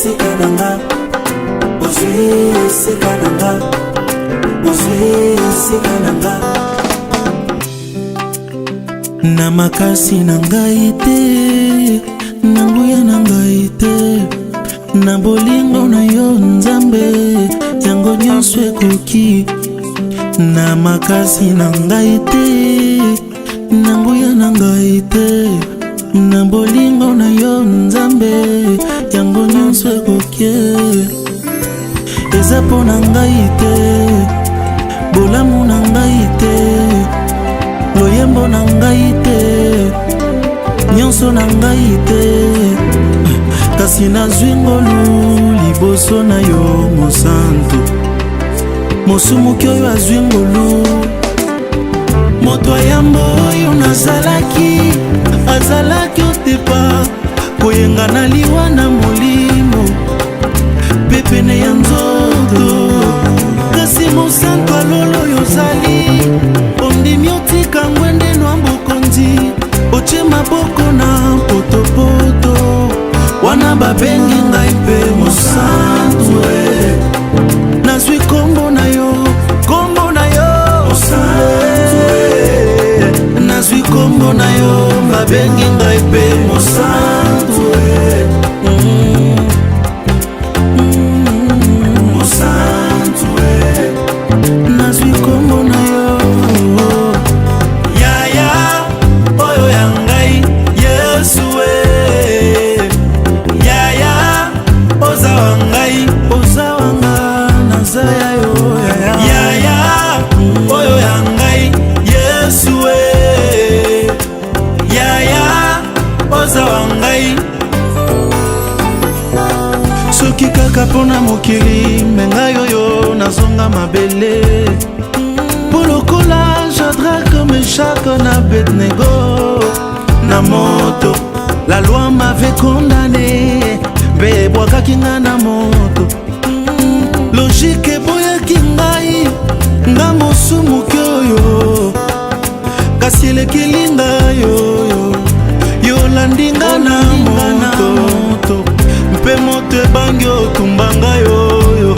sekananga, ozwi sekananga, ozwi sekananga. Na makasi na ngai te, na nguya na ngai te, na bolingo na yo Nzambe, yango nyonso ekoki. Na makasi na ngai te, na nguya na ngai te, na bolingo na yo Nzambe, yango nyonso ekoki. Eza po na ngai te, bolamu na ngai te, loyembo na ngai te, nyonso na ngai te. Kasi nazwi ngolu liboso na yo Mosantu, mosumuki oyo azwi ngolu. Moto ayambo oyo nazalaki, azalaki otepa koyenga na liwa na molimo mpe pene ya nzoto. Kasi Mosantu alolo oyo ozali, ondimi otika ngwende nwa bokonzi, otie maboko na potopoto, wana babengi ngai mpe Mosantu. Nazwi kombo na yo, kombo na yo Mosantu. Nazwi kombo na yo, babengi ngai mpe Mosantu. Mosantu, nazwi kombo na yo. Yaya oyo ya ngai Yesu. Yaya oza wa ngai, oza wa nga nazaya yo. Yaya oyo ya ngai Yesu. Yaya oza wa ngai. Soki kaka pona mokili mengai oyo nazonga mabele, po lokola Shadraka, Meshaka na Abednego na moto. La loi m'avait condamné, mpe bwakaki nga na moto. Logique eboyaki ngai, nga mosumuki oyo, kasi elekeli ngai oyo, yolandi nga na moto. Mpe moto ebangi otumba ngai oyo,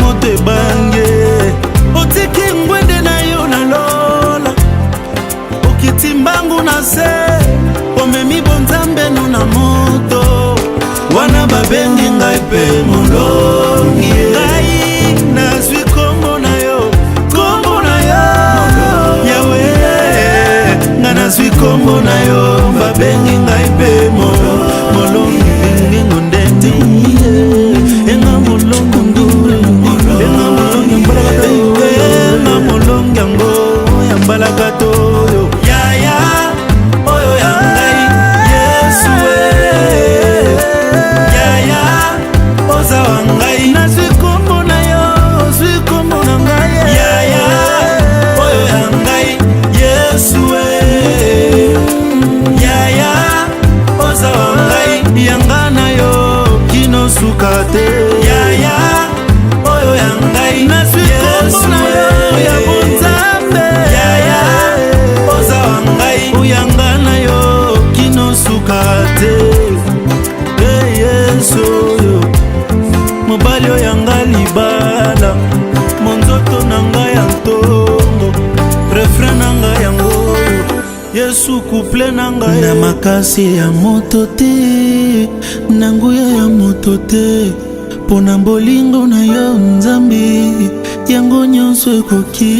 moto ebangi otiki ngwende na yo na lola, okiti mbangu na se, omemi bonzambe no na moto, wana babengi ngai mpe molongi. Ngai nazwi kombo na yo, kombo na yo Yawe. Nga nazwi kombo na yo, babengi ngai mpe molongi. Ngengo ndeti enga molongo ndure, enga molongi mbalakato, enga molongi yango ya mbalakato. Yaya oyo ya ngai Yesu. Yaya oza wa ngai, nazwi kombo na yo, zwi kombo na ngai. Yaya oyo ya ngai Yesu. Yaya oza wa ngai, yanga na yo kino suka te. Yaya oyo ya ngai, nazwi kombo na yo ya bonzambe. Yaya oza wa ngai, uyanga na yo kino suka te. Yesu oyo mobali oyanga libala, monzoto na ngai ya ntongo, refrain na ngai yango Yesu, couple na ngai. Na makasi ya moto te, na nguya ya moto te, po na bolingo na yo Nzambe, yango nyonso ekoki.